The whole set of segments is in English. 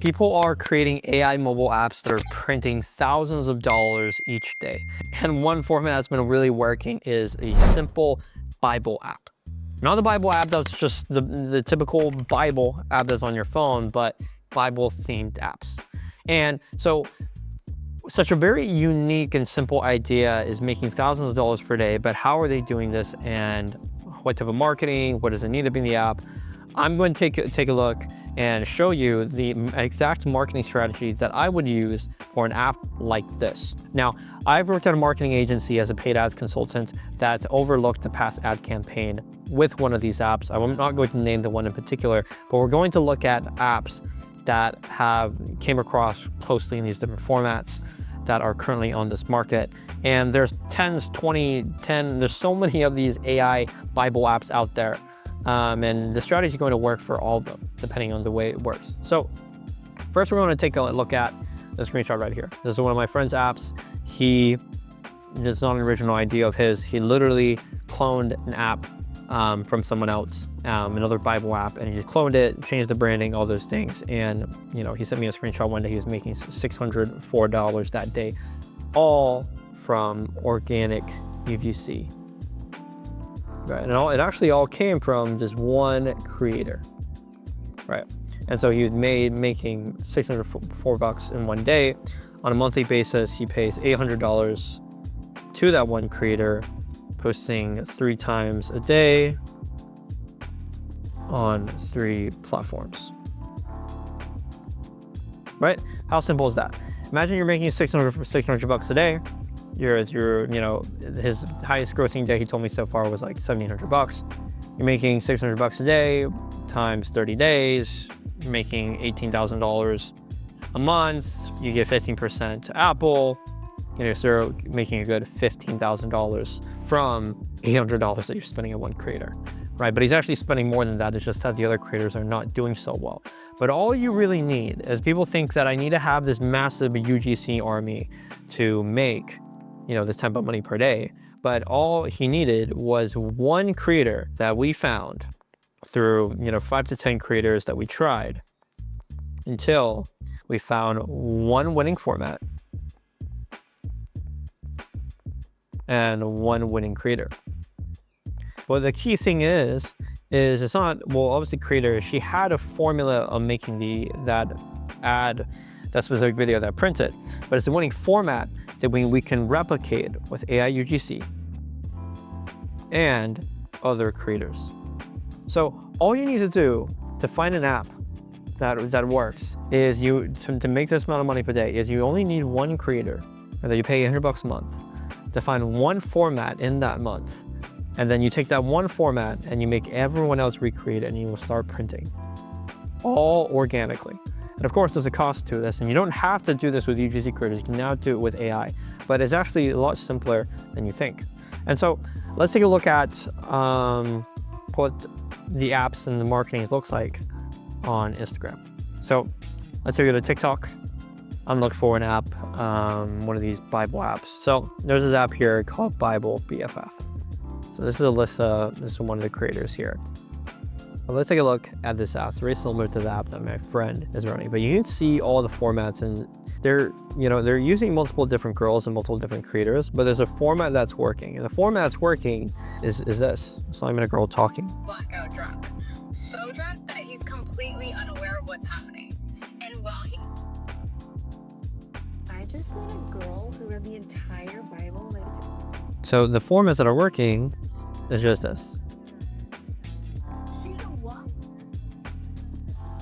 People are creating AI mobile apps that are printing thousands of dollars each day. And one format that's been really working is a simple Bible app. Not the Bible app that's just the typical Bible app that's on your phone, but Bible themed apps. And so such a very unique and simple idea is making thousands of dollars per day, but how are they doing this and what type of marketing, what does it need to be in the app? I'm going to take a look and show you the exact marketing strategy that I would use for an app like this. Now, I've worked at a marketing agency as a paid ads consultant that overlooked a past ad campaign with one of these apps. I'm not going to name the one in particular, but we're going to look at apps that came across closely in these different formats that are currently on this market. And there's 10, there's so many of these AI Bible apps out there. And the strategy is going to work for all of them, depending on the way it works. So first, we're going to take a look at the screenshot right here. This is one of my friend's apps. This is not an original idea of his. He literally cloned an app from someone else, another Bible app, and he cloned it, changed the branding, all those things. And he sent me a screenshot one day. He was making $604 that day, all from organic UGC. Right, and it actually all came from just one creator, right? And so he was making $604 in one day. On a monthly basis, he pays $800 to that one creator, posting 3 times a day on 3 platforms. Right? How simple is that? Imagine you're making $600 a day. His highest grossing day he told me so far was like $1,700. You're making $600 a day times 30 days. You're making $18,000 a month. You get 15% to Apple. So making a good $15,000 from $800 that you're spending on one creator, right? But he's actually spending more than that. It's just that the other creators are not doing so well. But all you really need is, people think that I need to have this massive UGC army to make this type of money per day. But all he needed was one creator that we found through 5 to 10 creators that we tried, until we found one winning format and one winning creator. But the key thing is it's not, well, obviously creator, she had a formula of making that specific video that printed, but it's the winning format that we can replicate with AI UGC and other creators. So all you need to do to find an app that works is to make this amount of money per day is you only need one creator, or that you pay $100 a month, to find one format in that month. And then you take that one format and you make everyone else recreate it, and you will start printing, all organically. And of course, there's a cost to this, and you don't have to do this with UGC creators. You can now do it with AI, but it's actually a lot simpler than you think. And so let's take a look at what the apps and the marketing looks like on Instagram. So let's say we go to TikTok. I'm looking for an app, one of these Bible apps. So there's this app here called Bible BFF. So this is Alyssa. This is one of the creators here. Well, let's take a look at this app. It's very similar to the app that my friend is running, but you can see all the formats, and they're using multiple different girls and multiple different creators, but there's a format that's working. And the format that's working is this. So I'm in a girl talking. Blackout drunk. So drunk that he's completely unaware of what's happening. And while I just met a girl who read the entire Bible. So the formats that are working is just this.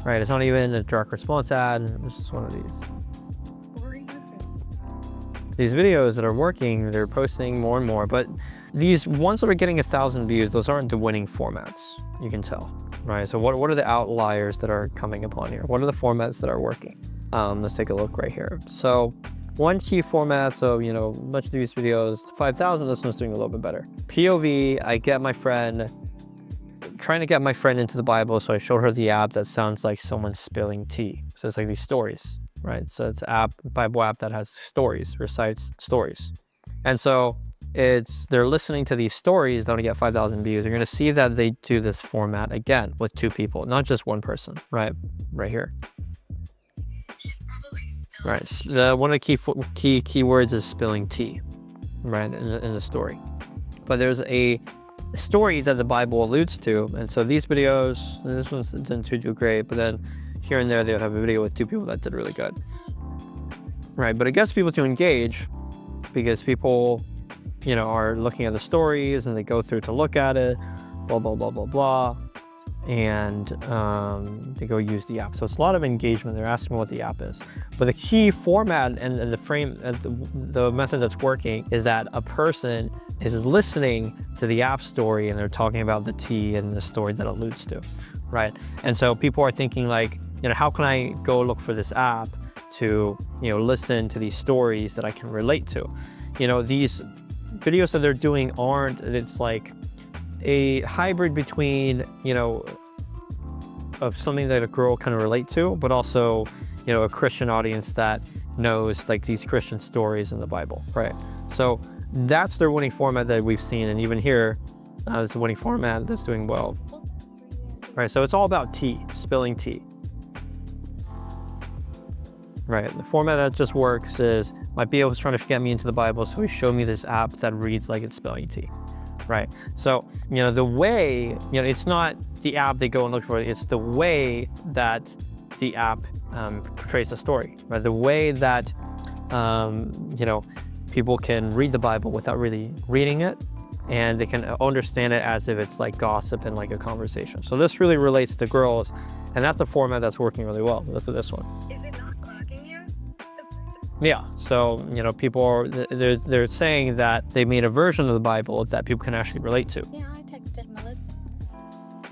Right, it's not even a direct response ad, it's just one of these. These videos that are working, they're posting more and more, but these ones that are getting 1,000 views, those aren't the winning formats, you can tell, right? So what are the outliers that are coming upon here? What are the formats that are working? Let's take a look right here. So one key format, so much of these videos, 5,000, this one's doing a little bit better. POV, trying to get my friend into the Bible, so I showed her the app that sounds like someone spilling tea. So it's like these stories, right? So it's an Bible app that has stories, recites stories. And so they're listening to these stories, they're gonna get 5,000 views. You're gonna see that they do this format again with 2 people, not just one person, right? Right here. right? One of the key keywords is spilling tea, right, in the story. But there's a story that the Bible alludes to, and so these videos, this one didn't do great, but then here and there they would have a video with 2 people that did really good, right? But it gets people to engage because people, you know, are looking at the stories and they go through to look at it, blah blah blah blah blah, and they go use the app. So it's a lot of engagement. They're asking what the app is. But the key format and the frame, the method that's working is that a person is listening to the app story and they're talking about the tea and the story that alludes to, right? And so people are thinking like, you know, how can I go look for this app to, you know, listen to these stories that I can relate to? You know, these videos that they're doing it's like a hybrid between, you know, of something that a girl can relate to, but also, you know, a Christian audience that knows like these Christian stories in the Bible, right? So that's their winning format that we've seen, and even here, it's a winning format that's doing well, right? So it's all about tea, spilling tea, right? The format that just works is my BO was trying to get me into the Bible, so he showed me this app that reads like it's spelling tea. Right. So, you know, the way, you know, it's not the app they go and look for, it's the way that the app portrays the story, right? The way that, you know, people can read the Bible without really reading it, and they can understand it as if it's like gossip and like a conversation. So this really relates to girls, and that's the format that's working really well with this one. Is it not clocking you? Yeah, so, you know, people are, they're saying that they made a version of the Bible that people can actually relate to. Yeah, I texted Melissa.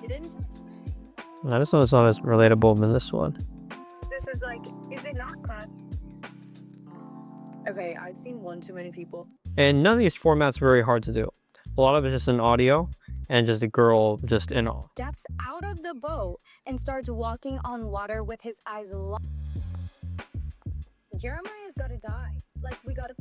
You didn't text me. Now, this one is not as relatable than this one. This is like, is it not clock? Okay, I've seen one too many people. And none of these formats are very hard to do. A lot of it's just in audio and just a girl just in awe. Steps out of the boat and starts walking on water with his eyes locked. Jeremiah's gotta die. Like, we gotta.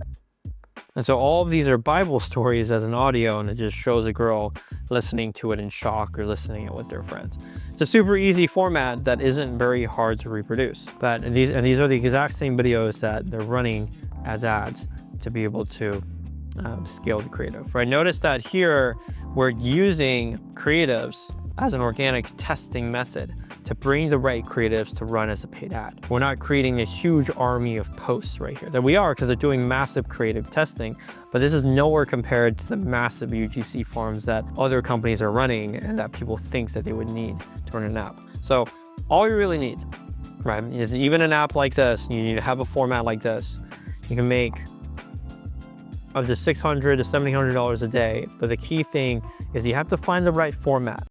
And so all of these are Bible stories as an audio, and it just shows a girl listening to it in shock or listening it with their friends. It's a super easy format that isn't very hard to reproduce. But these are the exact same videos that they're running as ads to be able to scale the creative, right? Notice that here we're using creatives as an organic testing method to bring the right creatives to run as a paid ad. We're not creating a huge army of posts right here. That we are, because they're doing massive creative testing, but this is nowhere compared to the massive UGC farms that other companies are running and that people think that they would need to run an app. So all you really need, right, is even an app like this, you need to have a format like this. You can make up to $600 to $700 a day, but the key thing is you have to find the right format.